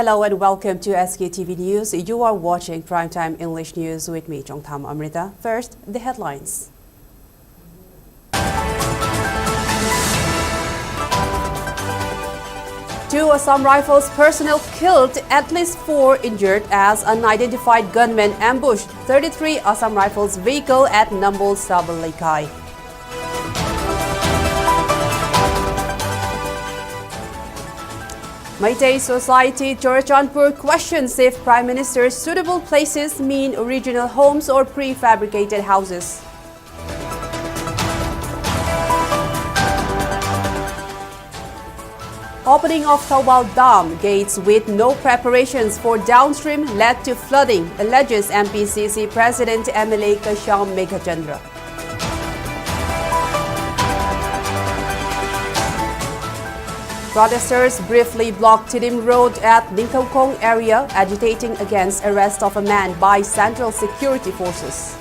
Hello and welcome to SKTV News. You are watching Primetime English News with me, Chongtham AMRITA. First, the headlines. 2 Assam Rifles personnel killed, at least 4 injured as unidentified gunmen ambushed 33 Assam Rifles vehicle at Nambol Sabalaikai. Meitei Society Churachandpur questions if Prime Minister's suitable places mean original homes or prefabricated houses. Opening of Thawal Dam gates with no preparations for downstream led to flooding, alleges MPCC President MLA Kasham Meghachandra. Protesters briefly blocked Tidim Road at Ningthokong area, agitating against arrest of a man by Central Security Forces.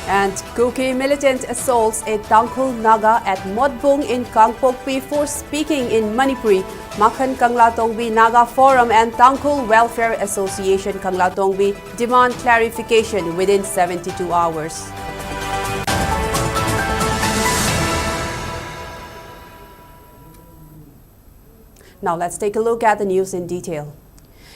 And Kuki militant assaults a Tangkhul Naga at Modbung in Kangpokpi for speaking in Manipuri. Makhan Kanglatongbi Naga Forum and Tangkhul Welfare Association Kanglatongbi demand clarification within 72 hours. Now let's take a look at the news in detail.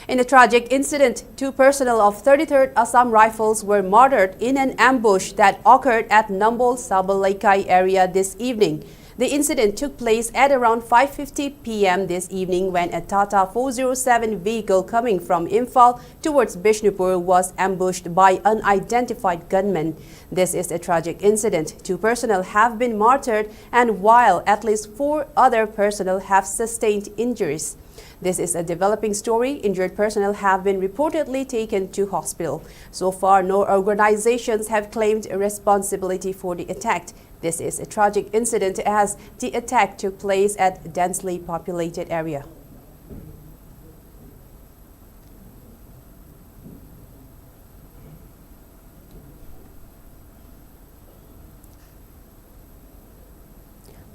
In a tragic incident, 2 personnel of 33rd Assam Rifles were murdered in an ambush that occurred at Nambol Sabalaikai area this evening. The incident took place at around 5:50 p.m. this evening when a Tata 407 vehicle coming from Imphal towards Bishnupur was ambushed by unidentified gunmen. This is a tragic incident. 2 personnel have been martyred, and while at least 4 other personnel have sustained injuries. This is a developing story. Injured personnel have been reportedly taken to hospital. So far, no organizations have claimed responsibility for the attack. This is a tragic incident as the attack took place at a densely populated area.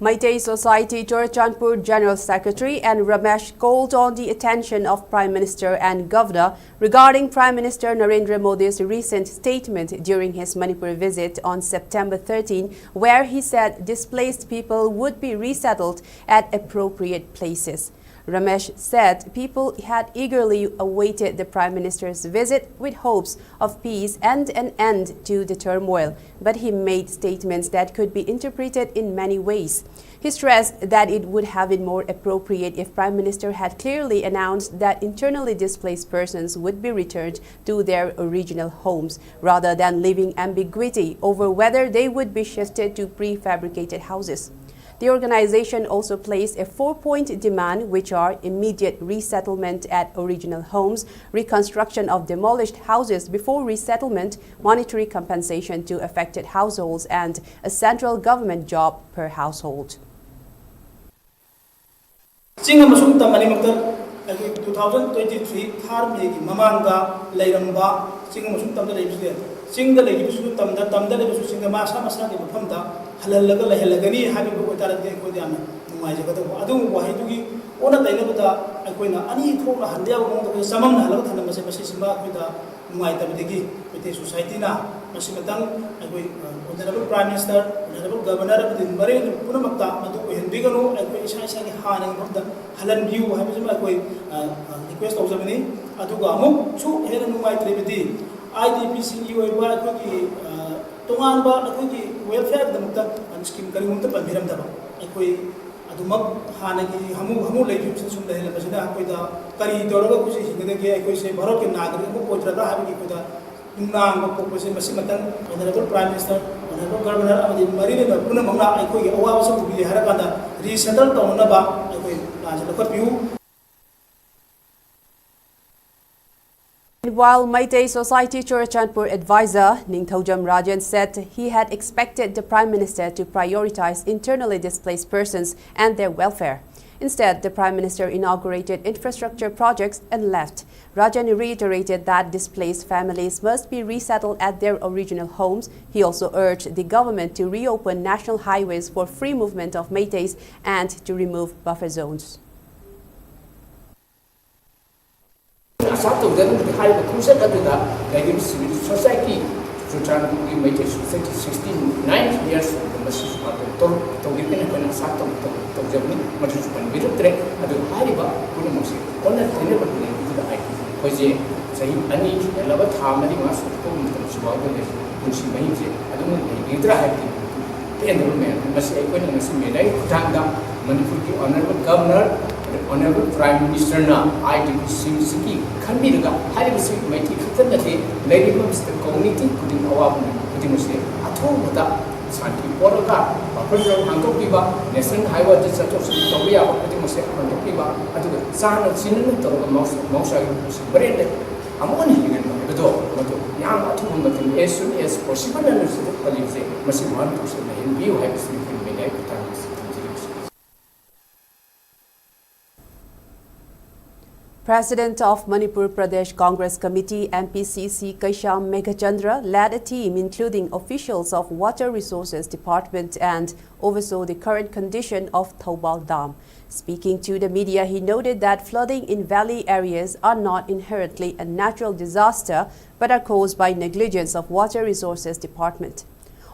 Meitei Society Churachandpur General Secretary and Ramesh called on the attention of Prime Minister and Governor regarding Prime Minister Narendra Modi's recent statement during his Manipur visit on September 13, where he said displaced people would be resettled at appropriate places. Ramesh said people had eagerly awaited the Prime Minister's visit with hopes of peace and an end to the turmoil, but he made statements that could be interpreted in many ways. He stressed that it would have been more appropriate if Prime Minister had clearly announced that internally displaced persons would be returned to their original homes, rather than leaving ambiguity over whether they would be shifted to prefabricated houses. The organization also placed a 4-point demand, which are immediate resettlement at original homes, reconstruction of demolished houses before resettlement, monetary compensation to affected households, and a central government job per household. 2023 Sing the lady to Tam the Sing the Masa Masaki Pumta, Halalaga Helagani, having put out the Kodiana, Majaka, Adu, Wahitugi, Ona Dainabata, Aquina, Ani Tola Handia, Saman Halot and Masima with the Maitabigi, with the society now, Masimatang, Honorable Prime Minister, Honorable Governor, the Marine Punamata, Matu, and Bigano, and Shani Han of the Halan View, having request of Zamini, Atugamu, 2 Helen Mai Tribidi. IDPC UAY Koki Tonganba Koki welfare the Mutta and scheme Karimutta Miram Daba. Equi Adumak Hanaki Hamu Lake Sum the Helapasina with the Kari Doroga Kusi, the say Baroque Nagri, Potra having with the Nang Poposi Masimatan, Honorable Prime Minister, Honorable Governor of the Marine Punamanga, Equi Owas to be Harakanda, resettled Tonaba, Equi While Meitei Society Churachandpur advisor Ningthojam Rajan said he had expected the Prime Minister to prioritize internally displaced persons and their welfare. Instead, the Prime Minister inaugurated infrastructure projects and left. Rajan reiterated that displaced families must be resettled at their original homes. He also urged the government to reopen national highways for free movement of Meiteis and to remove buffer zones. Society to try to make it 69 years of the message of the Given and Sat of Germany, but it's been very direct at the Hariba, Punamosi, on that delivered to the IT. Jose, saying, I need a lot of time and mass of home from Chihuahua, when she made it. I don't know, either active. The end of the man, must say, when I see me, Tanga, Manipuri, Honorable Governor, Honorable Prime Minister now, I do seem to see Kamiga, having seen my Tikanati, Lady Mum's the community, putting our putting say, at home with that, Santi Poroga, President Hantopiba, National Highway District of Korea, putting say, Hantopiba, at the son of Sinan, the Mosai, branded. I'm only here in the door, but young at home, but as soon as possible, and the must want to say, and you have sleeping in the President of Manipur Pradesh Congress Committee MPCC Kaisham Meghachandra led a team including officials of Water Resources Department and oversaw the current condition of Thoubal Dam. Speaking to the media, he noted that flooding in valley areas are not inherently a natural disaster but are caused by negligence of Water Resources Department.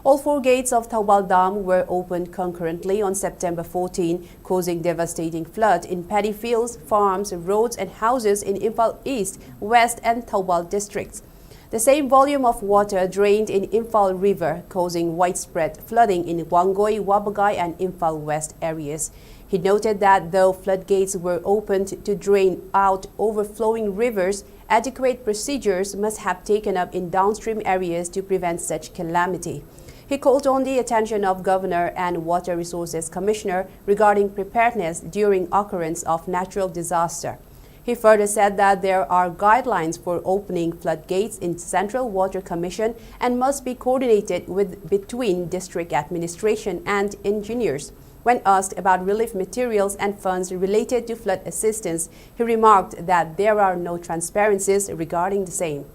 All 4 gates of Thoubal Dam were opened concurrently on September 14, causing devastating flood in paddy fields, farms, roads and houses in Imphal East, West and Thoubal districts. The same volume of water drained in Imphal River, causing widespread flooding in Wangoi, Wabagai and Imphal West areas. He noted that though floodgates were opened to drain out overflowing rivers, adequate procedures must have taken up in downstream areas to prevent such calamity. He called on the attention of Governor and Water Resources Commissioner regarding preparedness during occurrence of natural disaster. He further said that there are guidelines for opening floodgates in Central Water Commission and must be coordinated between district administration and engineers. When asked about relief materials and funds related to flood assistance, he remarked that there are no transparencies regarding the same.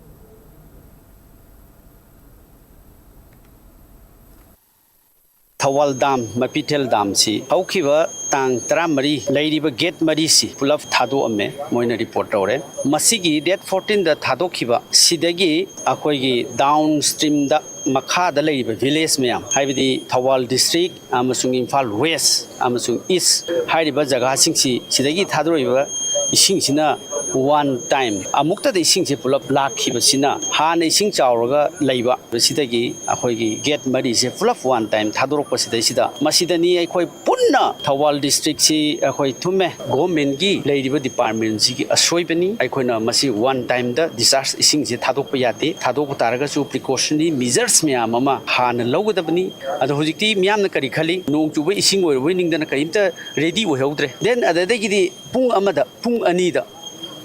Thoubal Dam, Mapitel Dam si, Haukiva, Tang Tramari, Lady Gate Marisi, Pulaf Tado Ame, Moina report ore. Masigi, Dead 14 the Tadokiva, Sidegi, Akoigi, downstream the Makha the Lady village meam, Haividi, Thoubal district, Amasung Imphal West, Amasung East, Haidiba Jagasingsi, Sidegi Tadoriva, Ishingsina. One time, Amukta the Sing Pulap Laki Basina, Han a Sing Chauraga, Laiba, Visitagi, Ahoigi, get Maris, full of one time, Tadoro Pasidesida, Masidani, Akoi Punna, Thoubal district, Akoi Tume, Gomengi, Lady Department, Ashoibani, Aikona Masi, one time the disaster Sing Tadopayati, Tadopataraga, precautionary measures mea mama, Han and Logodabani, and the Hojiki, Miam the Karikali, no to be sing or winning the Karimta, ready with Hodre. Then at the day, Pung Amada, Pung Anida.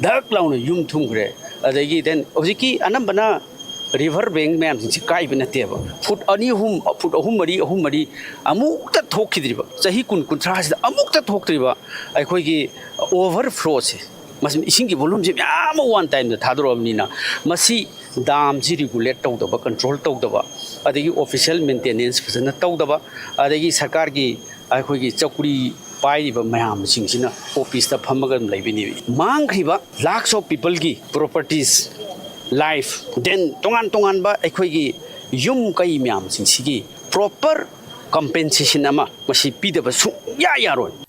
Dark clown yum tungre. Adagi then Oziki Anambana river bank ma'am Kai Benateva. Put any whom put a humari, Amukta Tokidriba. So he couldn't contrast Amukta Tokriba. I could overflows. Must singi volumes. I'm one time the Tadro of Nina. Masi dam regulate Togdaba, control Togdaba. Adagi official maintenance for the Togdaba. Adagi Sakargi, I could get Chokuri. Paiba Mayam Singsina, Opis the Pamagan Labini. Mangriba, lakhs of people gi properties, life, then Tongan ba Equigi, Yum Kaimiam Sinsigi, proper compensation ama, Masi Pidabasu, Yaron.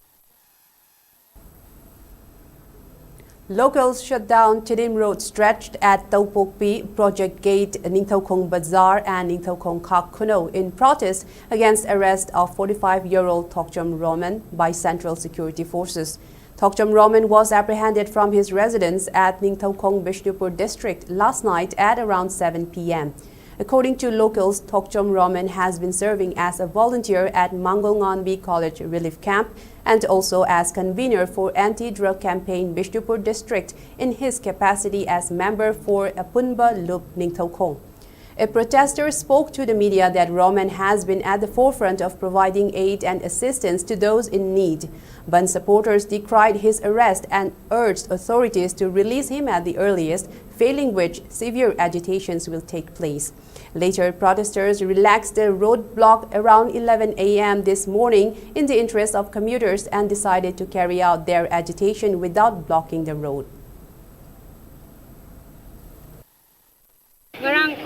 Locals shut down Chidim Road stretched at Taupokpi, Project Gate, Ningthaukong Bazaar and Ningthaukong Kakuno in protest against arrest of 45-year-old Thokcham Roman by Central Security Forces. Thokcham Roman was apprehended from his residence at Ningthaukong Bishnupur district last night at around 7 p.m. According to locals, Thokcham Roman has been serving as a volunteer at Mangolnganbi College Relief Camp and also as convener for anti-drug campaign Bishnupur district in his capacity as member for Apunba Lup Ningthaukong. A protester spoke to the media that Roman has been at the forefront of providing aid and assistance to those in need. Ban supporters decried his arrest and urged authorities to release him at the earliest, failing which severe agitations will take place. Later, protesters relaxed the roadblock around 11 a.m. this morning in the interest of commuters and decided to carry out their agitation without blocking the road.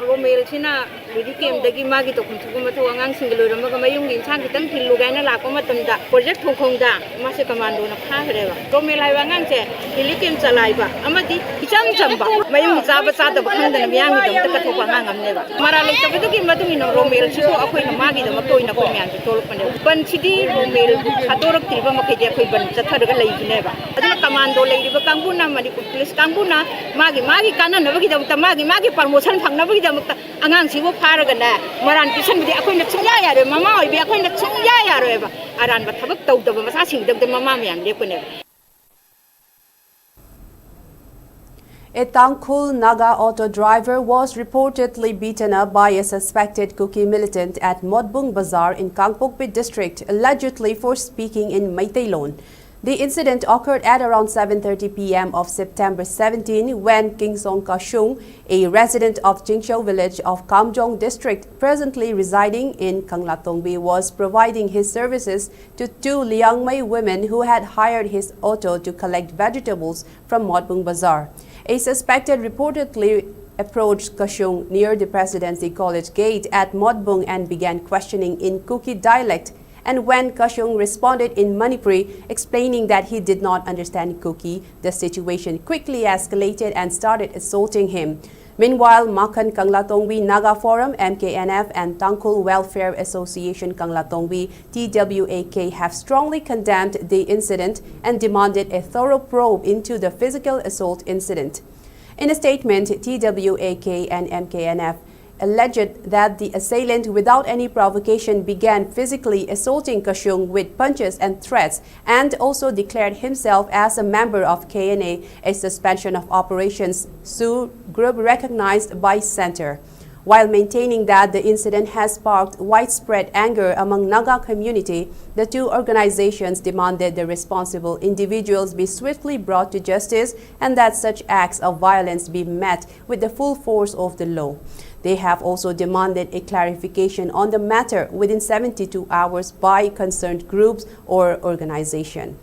Romel sina ludi kem dagi magi to kum thugum to angang single ram ga mayung in sang kitang thilu ga na la ko matam da project thong da ma se commando na pha gre ba Romel ai wangang che lili kem chalai ba amadi kicham cham ba mayung cha ba cha da ba khang da na myang mi dam ta ka thok ba ngam ne ba mara le ta du ki ma du ni no Romel chi ko akoi na magi da ma toi na ko myang ki tol pan ban chi di Romel khatorok ti ba ma ke je khoi ban cha thar ga lai ne ba adu commando lai ri ba kangbu na mari police kangbu na magi kanan na ba ki da ta magi promotion phang na ba ki da angang sibo pharaga maran pisan bidi akoina chungya yare mama oi bi akoina chungya yare ba aran ba thabak taw da masa sing da mama myang le kone. A Tangkhul Naga auto driver was reportedly beaten up by a suspected Kuki militant at Modbung Bazaar in Kangpokpi district, allegedly for speaking in Meiteilon. The incident occurred at around 7:30 p.m. of September 17 when Kingsong Kashung, a resident of Jingshou village of Kamjong district presently residing in Kanglatongbi, was providing his services to two Liangmai women who had hired his auto to collect vegetables from Modbung Bazaar. A suspected reportedly approached Kashung near the Presidency College gate at Modbung and began questioning in Kuki dialect. And when Kashung responded in Manipuri, explaining that he did not understand Kuki, the situation quickly escalated and started assaulting him. Meanwhile, Makan Kanglatongbi Naga Forum, MKNF, and Tangkhul Welfare Association Kanglatongbi, TWAK, have strongly condemned the incident and demanded a thorough probe into the physical assault incident. In a statement, TWAK and MKNF alleged that the assailant, without any provocation, began physically assaulting Kashung with punches and threats, and also declared himself as a member of KNA, a suspension of operations group recognized by Center. While maintaining that the incident has sparked widespread anger among Naga community, the two organizations demanded the responsible individuals be swiftly brought to justice and that such acts of violence be met with the full force of the law. They have also demanded a clarification on the matter within 72 hours by concerned groups or organization.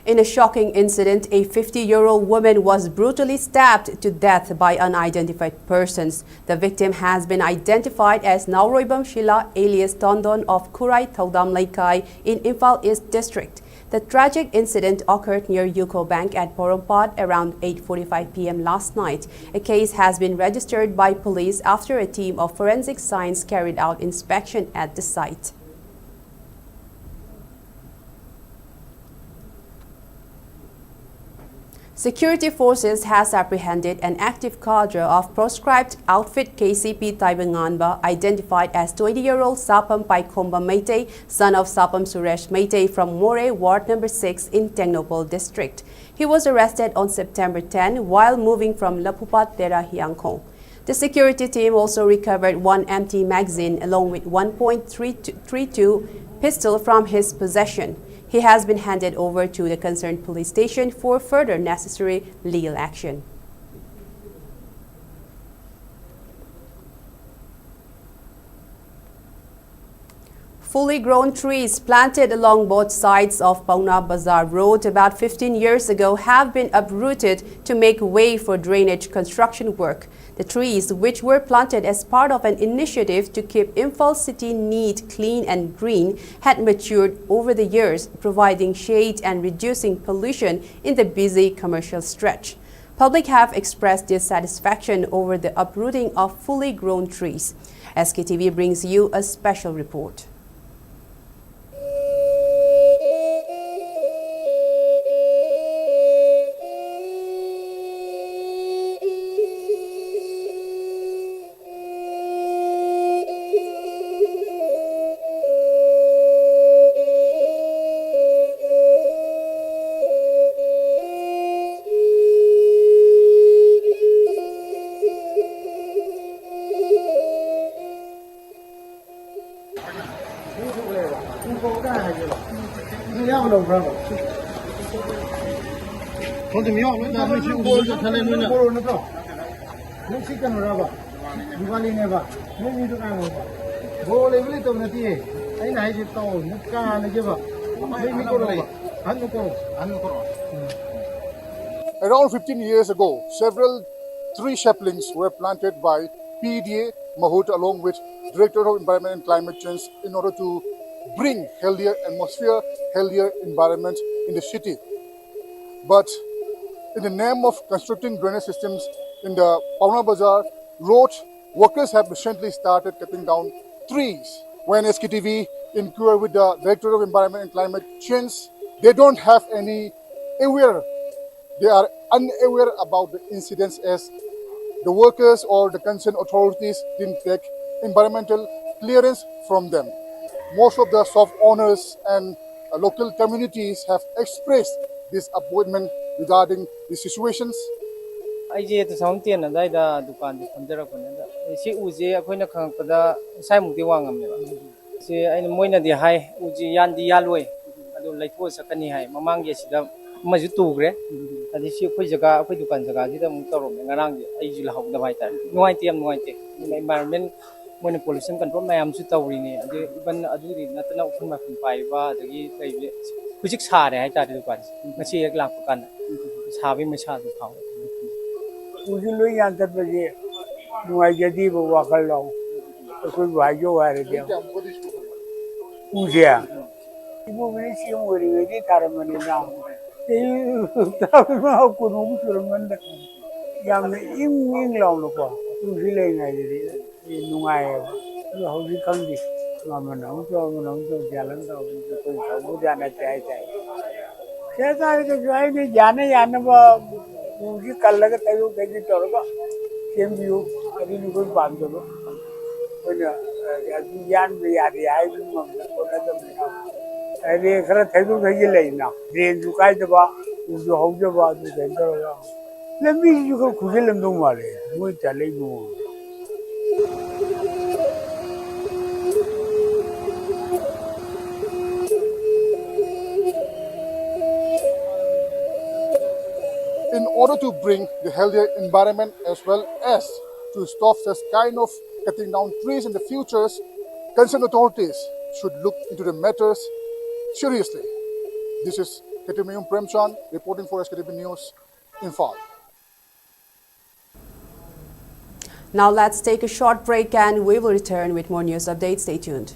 In a shocking incident, a 50-year-old woman was brutally stabbed to death by unidentified persons. The victim has been identified as Nauroibam Shila alias Tondon of Kurai Thaudam Laikai in Imphal East District. The tragic incident occurred near Yuko Bank at Porompot around 8:45 p.m. last night. A case has been registered by police after a team of forensic science carried out inspection at the site. Security forces has apprehended an active cadre of proscribed outfit KCP Taibanganba, identified as 20-year-old Sapam Paikomba Meitei, son of Sapam Suresh Meitei from More, Ward number 6 in Tengnopol district. He was arrested on September 10 while moving from Lapupat Tera Hyangkong. The security team also recovered one empty magazine along with 1.32 pistol from his possession. He has been handed over to the concerned police station for further necessary legal action. Fully grown trees planted along both sides of Pauna Bazaar Road about 15 years ago have been uprooted to make way for drainage construction work. The trees, which were planted as part of an initiative to keep Imphal city neat, clean and green, had matured over the years, providing shade and reducing pollution in the busy commercial stretch. Public have expressed dissatisfaction over the uprooting of fully grown trees. SKTV brings you a special report. Không tìm hiểu nữa là mình chịu bố cho lên luôn bố nó đâu lúc xí cần ra bà đi qua lên này bà nếu như tôi ăn bố lấy với tôi là gì ấy này thì tàu nó ca này chứ bà mấy mấy cô đâu bà ăn nó cô Around 15 years ago, several tree saplings were planted by PDA Mahut along with Director of Environment and Climate Change in order to bring healthier atmosphere, healthier environment in the city. But in the name of constructing drainage systems in the Pauna Bazaar road, workers have recently started cutting down trees. When SKTV inquired with the Director of Environment and Climate Change, they don't have any aware. They are unaware about the incidents as the workers or the concerned authorities didn't take environmental clearance from them. Most of the shop owners and local communities have expressed disappointment regarding the situations. ꯑꯩꯁꯦ 2010 ꯑꯗꯥꯏꯗ ꯗꯨꯀꯥꯟꯁꯦ ꯐꯝꯖꯔꯛꯄꯅꯦ ꯁꯤ ꯎꯁꯦ ꯑꯩꯈꯣꯏꯅ ꯈꯪꯉꯛꯄꯗ ꯁꯥꯏꯃꯨꯛꯇꯤ ꯋꯥꯡꯉꯝꯃꯦꯕ ꯁꯤ ꯑꯩꯅ ꯃꯣꯏꯅꯗꯤ ꯍꯥꯏ ꯎꯁꯦ ꯌꯥꯟꯗꯤ ꯌꯥꯜꯂꯣꯏ ꯑꯗꯨ ꯂꯩꯊꯣꯛꯑ ꯆꯠꯀꯅꯤ ꯍꯥꯏ ꯃꯃꯥꯡꯒꯤ ꯑꯁꯤꯗ ꯑꯃꯁꯨ ꯇꯨꯈ꯭ꯔꯦ ꯑꯗꯩ ꯁꯤ ꯑꯩꯈꯣꯏ ꯖꯒꯥ ꯑꯩꯈꯣꯏ ꯗꯨꯀꯥꯟ ꯖꯒꯥꯁꯤꯗ ꯑꯃꯨꯛ ꯇꯧꯔꯝꯃꯦ ꯉꯔꯥꯡꯁꯦ ꯑꯩꯁꯨ ꯂꯥꯍꯧꯗꯕ ꯍꯥꯏꯇꯥꯔꯦ ꯅꯨꯡꯉꯥꯏꯇꯦ ꯌꯥꯝ ꯅꯨꯡꯉꯥꯏꯇꯦ ꯏꯟꯚꯥꯏꯔꯟꯃꯦꯟ ꯃꯣꯏꯅ ꯄꯣꯂꯨꯁꯟ ꯀꯟꯇ꯭ꯔꯣꯜ ꯃꯌꯥꯝꯁꯨ ꯇꯧꯔꯤꯅꯦ ꯑꯗꯩ ꯏꯚꯟ ꯑꯗꯨꯗꯤ ꯅꯠꯇꯅ ꯎꯐꯨꯟ ꯋꯥꯏꯐꯨꯟ ꯄꯥꯏꯕ ꯑꯗꯒꯤ ꯂꯩꯕꯁꯦ ꯍꯧꯖꯤꯛ ꯁꯥꯔꯦ ꯍꯥꯏꯇꯥꯔꯦ ꯗꯨꯀꯥꯟꯁꯦ ꯉꯁꯤ ꯍꯦꯛ ꯂꯥꯛꯄ ꯀꯥꯟꯗ ꯁꯥꯕꯒꯤ ꯃꯩꯁꯥꯗꯨ ꯐꯥꯎꯋꯦ ꯎꯁꯤ ꯂꯣꯏ ꯌꯥꯟꯊꯠꯄꯁꯦ ꯅꯨꯡꯉꯥꯏꯖꯗꯦꯕ ꯋꯥꯈꯜꯗꯣ ꯑꯩꯈꯣꯏꯕꯨ ꯍꯥꯏꯖꯧ ꯍꯥꯏꯔꯗꯤ ꯎꯁꯦ ꯏꯕꯣꯕꯤꯅ ꯁꯦꯝ ꯑꯣꯏꯔꯤꯉꯩꯗꯤ ꯊꯥꯔꯝꯕꯅꯤꯅ ꯆꯍꯤ 10 ꯁꯨꯔꯝꯃꯟꯗ ꯌꯥꯝꯅ ꯏꯪ ꯏꯪ ꯂꯥꯎꯅꯀꯣ ꯎꯁꯤ ꯂꯩꯔꯤꯉꯩꯗꯗꯤ ꯅꯨꯡꯉꯥꯏꯌꯦꯕ ꯑꯗꯣ ꯍꯧꯖꯤꯛ ꯈꯪꯗꯦ ꯑꯃꯅ ꯑꯃꯨꯛ ꯇꯧ ꯑꯃꯅ ꯑꯃꯨꯛ ꯇꯧ ꯒ꯭ꯌꯥꯟ ꯑꯃ ꯇꯧ ꯑꯩꯈꯣꯏ ꯇꯧꯕ ꯌꯥꯅꯗꯦ ꯍꯥꯏꯇꯥꯔꯦ ꯁꯔꯀꯥꯔꯒꯁꯨ ꯍꯥꯏꯗꯤ ꯌꯥꯅ ꯌꯥꯅꯕ ꯎꯁꯤ ꯀꯜꯂꯒ ꯇꯩꯊꯣꯛ ꯇꯩꯁꯤꯟ ꯇꯧꯔꯒ ꯁꯦꯝꯕꯤꯌꯨ ꯑꯗꯨꯅꯤ ꯑꯩꯈꯣꯏ ꯄꯥꯝꯖꯕ ꯑꯩꯈꯣꯏꯅ ꯑꯗꯨ ꯌꯥꯟꯕ ꯌꯥꯗꯦ ꯍꯥꯏꯕ ꯉꯝꯗ ꯈꯣꯠꯅꯗꯕꯅꯤꯅ ꯍꯥꯏꯗꯤ ꯈꯔ ꯊꯩꯗꯣꯛ ꯊꯩꯖꯤꯟ ꯂꯩꯅ ꯗ꯭ꯔꯦꯟꯁꯨ ꯀꯥꯏꯗꯕ ꯎꯁꯨ ꯍꯧꯖꯕ ꯑꯗꯨ ꯀꯩꯅꯣ ꯇꯧꯔꯒ ꯂꯝꯕꯤꯁꯤꯁꯨ ꯈꯔ ꯈꯨꯖꯤꯜꯂꯝꯗꯧ ꯃꯥꯜꯂꯦ ꯃꯣꯏ ꯆꯠꯂꯛꯏ ꯃꯑꯣꯡ In order to bring the healthier environment as well as to stop such kind of cutting down trees in the futures, concerned authorities should look into the matters seriously. This is Sktv'S Primetime reporting for SKTV News, Imphal. Now let's take a short break and we will return with more news updates. Stay tuned.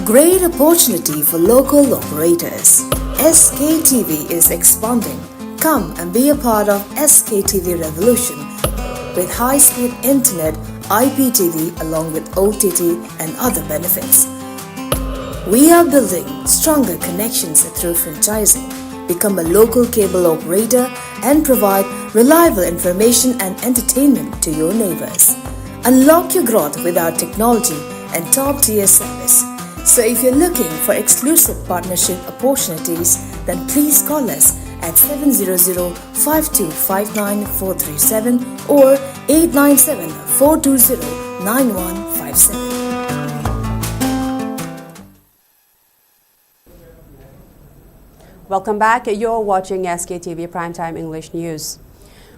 Great opportunity for local operators. SKTV is expanding. Come and be a part of SKTV revolution with high-speed internet, IPTV along with OTT and other benefits. We are building stronger connections through franchising. Become a local cable operator and provide reliable information and entertainment to your neighbors. Unlock your growth with our technology and top-tier service. So if you're looking for exclusive partnership opportunities, then please call us at 700-5259-437 or 897-420-9157. Welcome back. You're watching SKTV Primetime English News.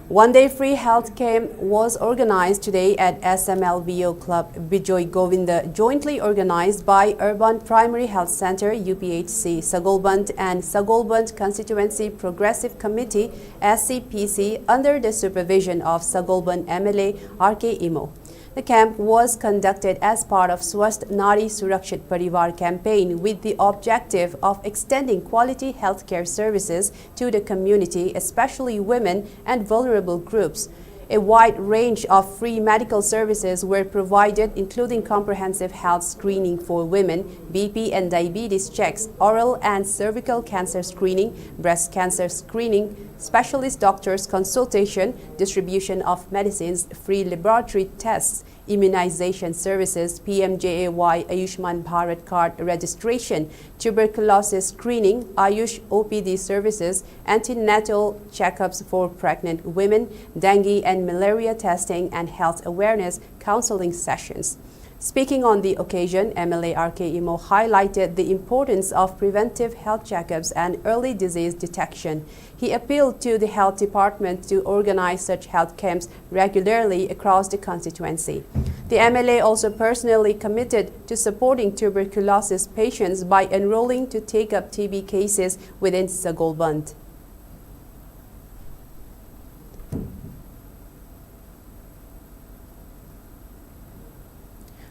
One-day free health camp was organized today at SMLVO Club Bijoy Govinda, jointly organized by Urban Primary Health Center UPHC, Sagolband and Sagolband Constituency Progressive Committee SCPC under the supervision of Sagolband MLA RK Imo. The camp was conducted as part of Swasth Nari Surakshit Parivar campaign with the objective of extending quality healthcare services to the community, especially women and vulnerable groups. A wide range of free medical services were provided, including comprehensive health screening for women, BP and diabetes checks, oral and cervical cancer screening, breast cancer screening, specialist doctors consultation, distribution of medicines, free laboratory tests, immunization services, PMJAY Ayushman Bharat card registration, tuberculosis screening, Ayush OPD services, antenatal checkups for pregnant women, dengue and malaria testing, and health awareness counseling sessions. Speaking on the occasion, MLA RK Imo highlighted the importance of preventive health checkups and early disease detection. He appealed to the health department to organize such health camps regularly across the constituency. The MLA also personally committed to supporting tuberculosis patients by enrolling to take up TB cases within Sagolband.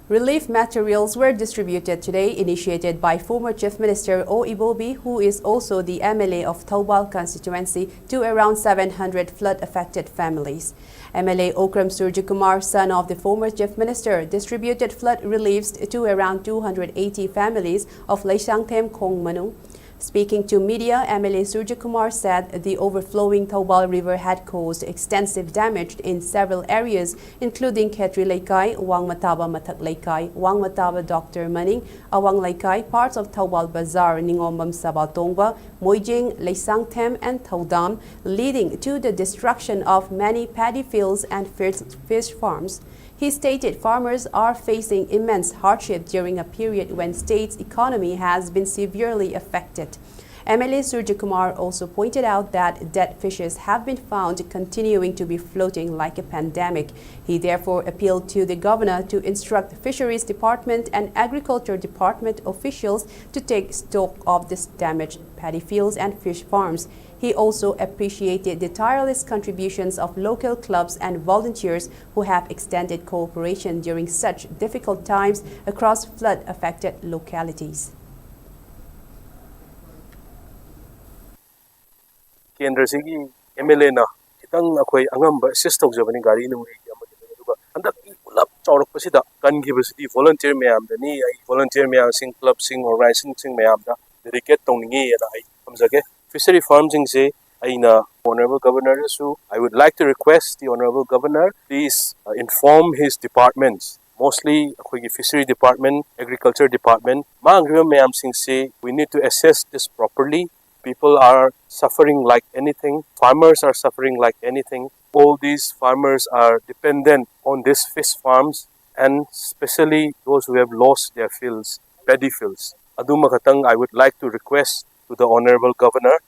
Relief materials were distributed today, initiated by former Chief Minister O. Ibobi, who is also the MLA of Thoubal constituency, to around 700 flood-affected families. MLA Okram Surjakumar, son of the former Chief Minister, distributed flood reliefs to around 280 families of Leisangthem Khongmanu. Speaking to media, MLA Surjakumar said the overflowing Thoubal River had caused extensive damage in several areas, including Khetri Laikai, Wangmataba Mathak Laikai, Wangmataba Dr. Maning, Awang Laikai, parts of Thoubal Bazaar, Ningombam Sabatongba, Moijing, Leisangthem and Thodam, leading to the destruction of many paddy fields and fish farms. He stated farmers are facing immense hardship during a period when state's economy has been severely affected. MLA Surjakumar also pointed out that dead fishes have been found continuing to be floating like a pandemic. He therefore appealed to the governor to instruct Fisheries Department and Agriculture Department officials to take stock of this damaged paddy fields and fish farms. He also appreciated the tireless contributions of local clubs and volunteers who have extended cooperation during such difficult times across flood-affected localities. Kendra sigi MLA na kitang akoy angamba assist tawjabani gari nungri amagi duga andak ulap chawrak pasida kanghibasidi volunteer mayam dani ai volunteer mayam sing club sing organization sing mayam da dedicate tongningi ana ai amjage fishery farms say aina Honorable Governor so I would like to request the Honorable Governor please inform his departments, mostly the Fishery Department, Agriculture Department. Mayam sing say we need to assess this properly. People are suffering like anything. Farmers are suffering like anything. All these farmers are dependent on these fish farms, and especially those who have lost their fields, paddy fields. Adumakatang, I would like to request to the Honorable Governor.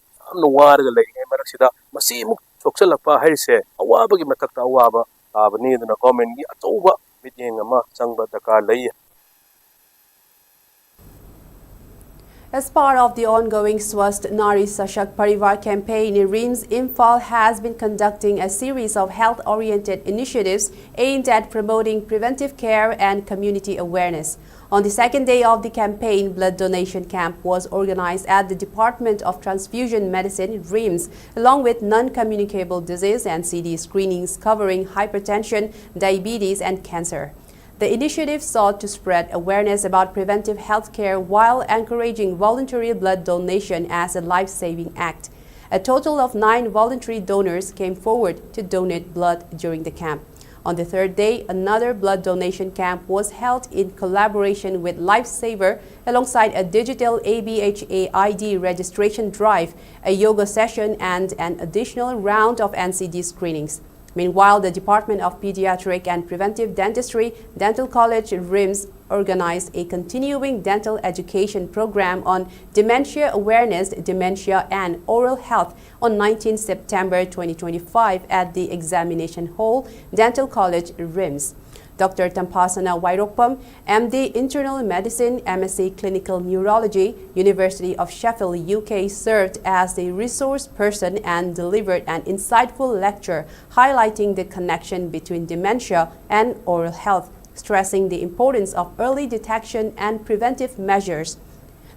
As part of the ongoing Swast Nari Sashak Parivar campaign, RIMS Imphal has been conducting a series of health-oriented initiatives aimed at promoting preventive care and community awareness. On the second day of the campaign, blood donation camp was organized at the Department of Transfusion Medicine, RIMS, along with non-communicable disease and CD screenings covering hypertension, diabetes and cancer. The initiative sought to spread awareness about preventive health care while encouraging voluntary blood donation as a life-saving act. A total of 9 voluntary donors came forward to donate blood during the camp. On the third day, another blood donation camp was held in collaboration with Lifesaver alongside a digital ABHA ID registration drive, a yoga session and an additional round of NCD screenings. Meanwhile, the Department of Pediatric and Preventive Dentistry, Dental College, RIMS, organized a continuing dental education program on dementia awareness, dementia and oral health on 19 September 2025 at the Examination Hall, Dental College, RIMS. Dr. Tampasana Wairokpam, MD Internal Medicine, MSc Clinical Neurology, University of Sheffield, UK, served as the resource person and delivered an insightful lecture highlighting the connection between dementia and oral health, stressing the importance of early detection and preventive measures.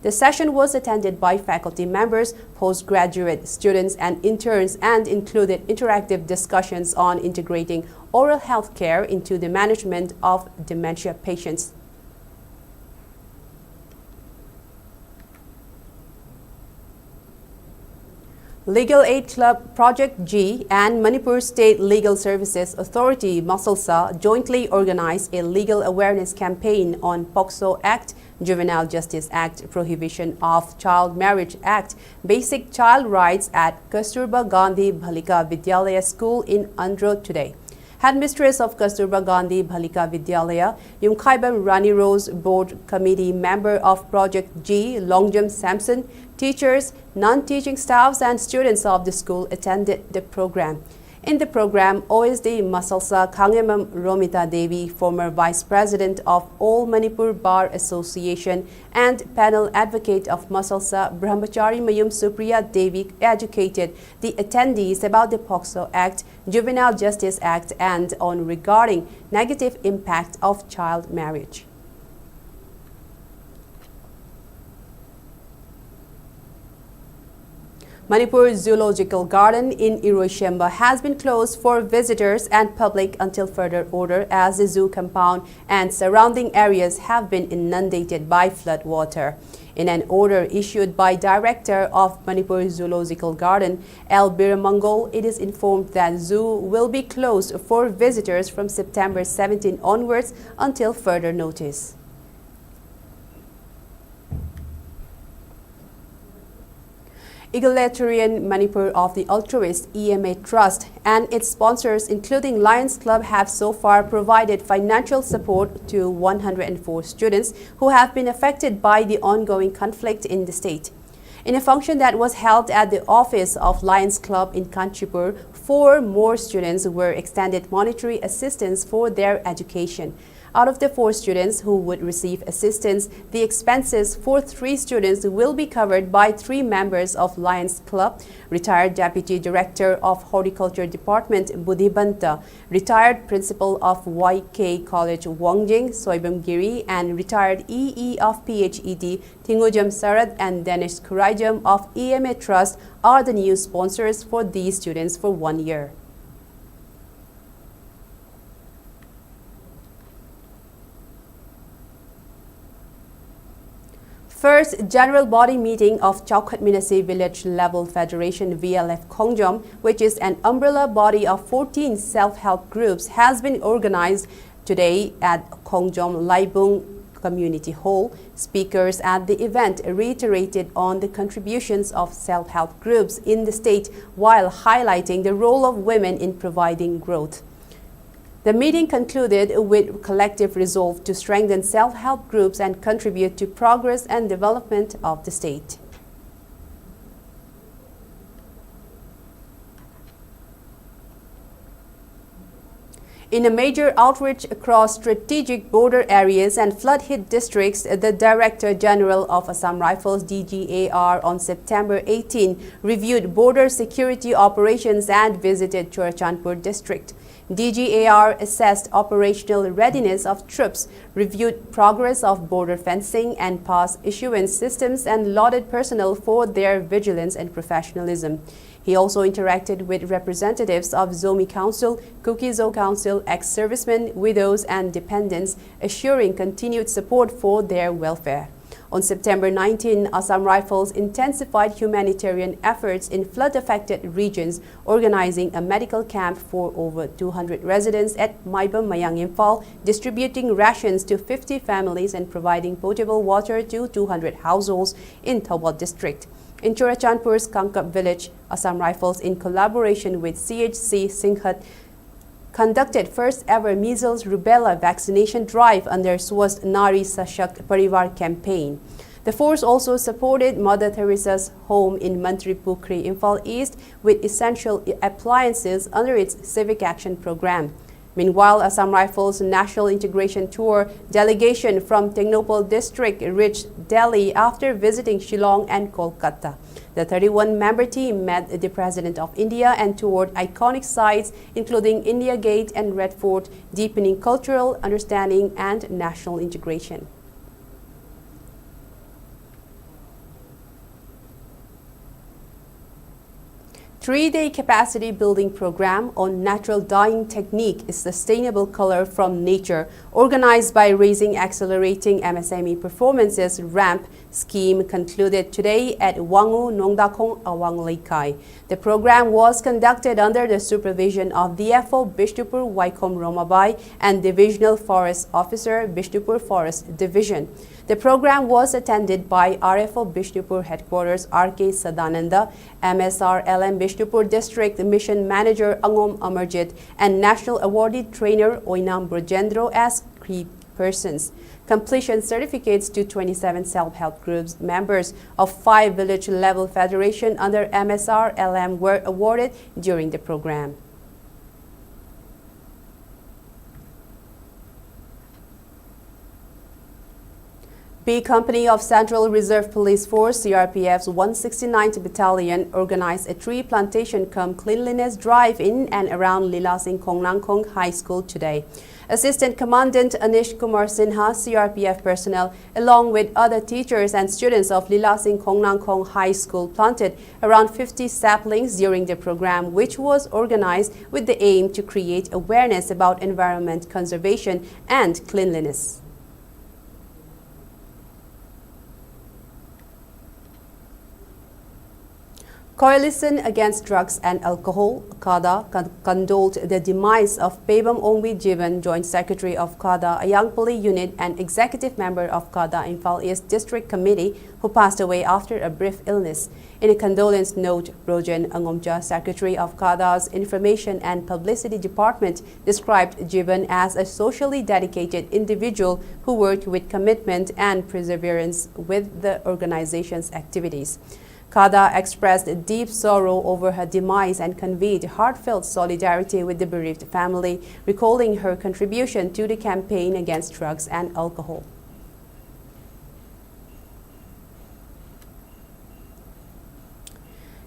The session was attended by faculty members, postgraduate students and interns and included interactive discussions on integrating oral health care into the management of dementia patients. Legal Aid Club Project G and Manipur State Legal Services Authority Masalsa jointly organized a legal awareness campaign on POCSO Act, Juvenile Justice Act, Prohibition of Child Marriage Act, Basic Child Rights at Kasturba Gandhi Bhalika Vidyalaya School in Andhra today. Headmistress of Kasturba Gandhi Balika Vidyalaya, Yumkhaibam Rani Rose Board Committee member of Project G, Longjam Samson, teachers, non-teaching staffs and students of the school attended the program. In the program, OSD Masalsa Khangemam Romita Devi, former Vice President of All Manipur Bar Association and panel advocate of Masalsa Brahmachari Mayum Supriya Devi, educated the attendees about the POCSO Act, Juvenile Justice Act and on regarding negative impact of child marriage. Manipur Zoological Garden in Iroishemba has been closed for visitors and public until further order as the zoo compound and surrounding areas have been inundated by flood water. In an order issued by Director of Manipur Zoological Garden, L. Biramangol, it is informed that zoo will be closed for visitors from September 17 onwards until further notice. Egalitarian Manipur of the altruist EMA Trust and its sponsors including Lions Club have so far provided financial support to 104 students who have been affected by the ongoing conflict in the state. In a function that was held at the office of Lions Club in Kanchipur, 4 more students were extended monetary assistance for their education. Out of the 4 students who would receive assistance, the expenses for 3 students will be covered by 3 members of Lions Club, retired Deputy Director of Horticulture Department Budhibanta, retired Principal of YK College Wongjing Soibam Giri, and retired EE of PHED Tingujam Sarad and Danish Kurajam of EMA Trust are the new sponsors for these students for 1 year. First General Body Meeting of Chaukhatminasi Village Level Federation VLF Khongjom, which is an umbrella body of 14 self-help groups, has been organized today at Khongjom Laibung Community Hall. Speakers at the event reiterated on the contributions of self-help groups in the state while highlighting the role of women in providing growth. The meeting concluded with collective resolve to strengthen self-help groups and contribute to progress and development of the state. In a major outreach across strategic border areas and flood-hit districts, the Director General of Assam Rifles DGAR on September 18 reviewed border security operations and visited Churachandpur district. DGAR assessed operational readiness of troops, reviewed progress of border fencing and pass issuance systems, and lauded personnel for their vigilance and professionalism. He also interacted with representatives of Zomi Council, Kukizo Council, ex-servicemen, widows and dependents, assuring continued support for their welfare. On September 19, Assam Rifles intensified humanitarian efforts in flood-affected regions, organizing a medical camp for over 200 residents at Maibam Mayang Imphal, distributing rations to 50 families and providing potable water to 200 households in Tawal district. In Churachandpur's Kankap village, Assam Rifles, in collaboration with CHC Singhat, conducted first ever measles rubella vaccination drive under Swast Nari Sashakt Parivar campaign. The force also supported Mother Teresa's home in Mantri Pukri, Imphal East with essential appliances under its Civic Action program. Meanwhile, Assam Rifles National Integration Tour delegation from Technopole district reached Delhi after visiting Shillong and Kolkata. The 31-member team met the President of India and toured iconic sites including India Gate and Red Fort, deepening cultural understanding and national integration. Three-day capacity building program on natural dyeing technique is sustainable color from nature, organized by Raising Accelerating MSME Performances RAMP scheme, concluded today at Wangu Nongdakong Awang Laikai. The program was conducted under the supervision of DFO Bishnupur Waikom Romabai and Divisional Forest Officer Bishnupur Forest Division. The program was attended by RFO Bishnupur Headquarters R.K. Sadananda, MSR LM Bishnupur District Mission Manager Angom Amarjit, and National Awarded Trainer Oinam Brojendro as key persons. Completion certificates to 27 self-help groups members of 5 village-level federation under MSR LM were awarded during the program. B Company of Central Reserve Police Force CRPF's 169th Battalion organized a tree plantation cum cleanliness drive in and around Lila Singh Kongnangkong High School today. Assistant Commandant Anish Kumar Sinha, CRPF personnel, along with other teachers and students of Lila Singh Kongnangkong High School, planted around 50 saplings during the program, which was organized with the aim to create awareness about environment conservation and cleanliness. Coalition Against Drugs and Alcohol, CADA, condoled the demise of Pebam Ongbi Jivan, Joint Secretary of CADA, a young police unit and executive member of CADA Imphal East District Committee, who passed away after a brief illness. In a condolence note, Brojen Angomja, Secretary of CADA's Information and Publicity Department, described Jivan as a socially dedicated individual who worked with commitment and perseverance with the organization's activities. CADA expressed deep sorrow over her demise and conveyed heartfelt solidarity with the bereaved family, recalling her contribution to the campaign against drugs and alcohol.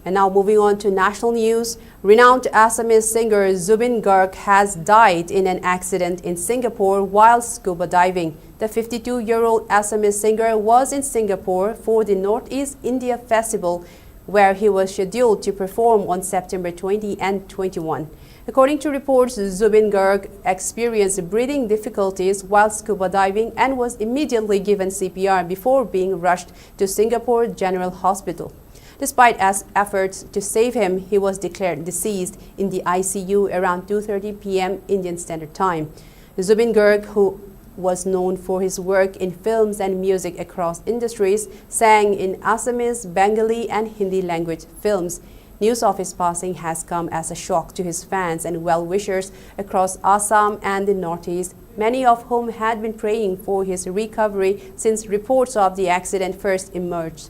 And now moving on to national news, renowned Assamese singer Zubin Garg has died in an accident in Singapore while scuba diving. The 52-year-old Assamese singer was in Singapore for the Northeast India Festival, where he was scheduled to perform on September 20 and 21. According to reports, Zubin Garg experienced breathing difficulties while scuba diving and was immediately given CPR before being rushed to Singapore General Hospital. Despite efforts to save him, he was declared deceased in the ICU around 2:30 p.m. Indian Standard Time. Zubin Garg, who was known for his work in films and music across industries, sang in Assamese, Bengali and Hindi language films. News of his passing has come as a shock to his fans and well-wishers across Assam and the Northeast, many of whom had been praying for his recovery since reports of the accident first emerged.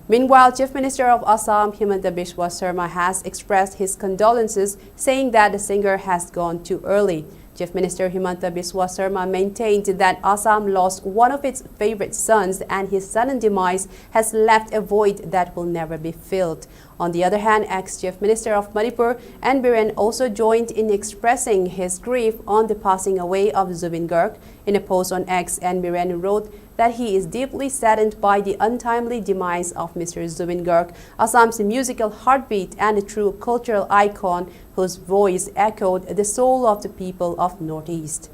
Meanwhile, Chief Minister of Assam, Himanta Biswa Sarma, has expressed his condolences, saying that the singer has gone too early. Chief Minister Himanta Biswa Sarma maintained that Assam lost one of its favorite sons and his sudden demise has left a void that will never be filled. On the other hand, ex-Chief Minister of Manipur, N. Biren, also joined in expressing his grief on the passing away of Zubin Garg. In a post on X, N. Biren wrote that he is deeply saddened by the untimely demise of Mr. Zubin Garg, Assam's musical heartbeat and a true cultural icon whose voice echoed the soul of the people of Northeast.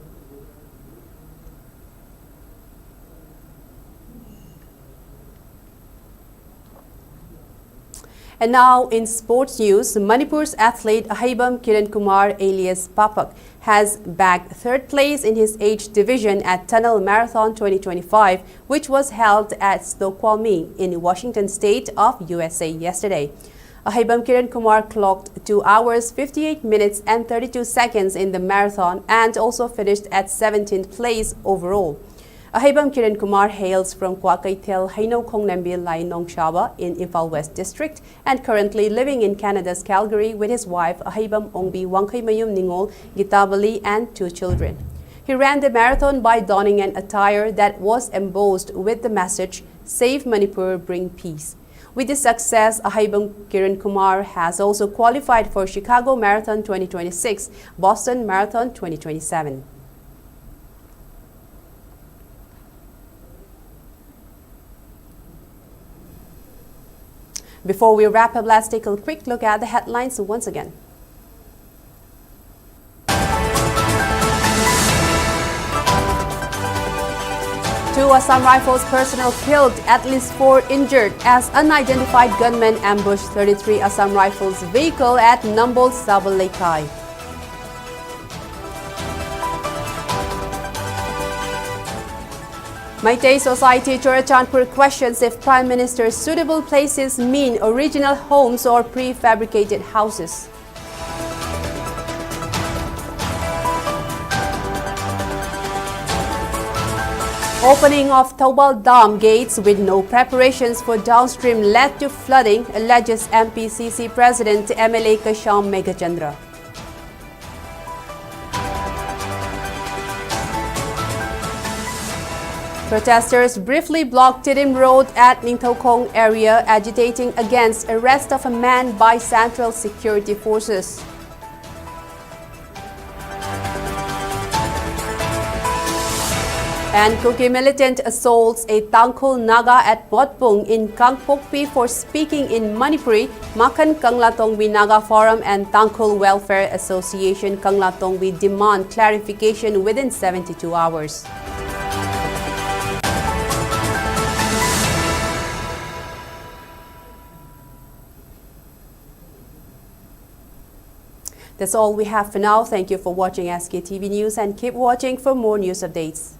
And now in sports news, Manipur's athlete Ahaibam Kiran Kumar alias Papak has bagged third place in his age division at Tunnel Marathon 2025, which was held at Snoqualmie in Washington State of USA yesterday. Ahaibam Kiran Kumar clocked 2 hours, 58 minutes and 32 seconds in the marathon and also finished at 17th place overall. Ahaibam Kiran Kumar hails from Kwakaitel Haino Kongnambil Lai Nongshaba in Imphal West District and currently living in Canada's Calgary with his wife Ahaibam Ongbi Wangkaimayum Ningol Gitabali and 2 children. He ran the marathon by donning an attire that was embossed with the message, "Save Manipur, Bring Peace." With this success, Ahaibam Kiran Kumar has also qualified for Chicago Marathon 2026, Boston Marathon 2027. Before we wrap up, let's take a quick look at the headlines once again. Two Assam Rifles personnel killed, at least 4 injured as unidentified gunmen ambushed 33 Assam Rifles vehicle at Numbol Sabalekai. Meitei Society Churachandpur questions if Prime Minister's suitable places mean original homes or prefabricated houses. Opening of Thobal Dam gates with no preparations for downstream led to flooding, alleges MPCC President MLA Kasham Megachandra. Protesters briefly blocked Tidim Road at Ningthokong area, agitating against arrest of a man by Central Security Forces. And Kuki militant assaults a Tangkhul Naga at Motpung in Kangpokpi for speaking in Manipuri. Makan Kanglatongwi Naga Forum and Tangkhul Welfare Association Kanglatongwi demand clarification within 72 hours. That's all we have for now. Thank you for watching SKTV News and keep watching for more news updates.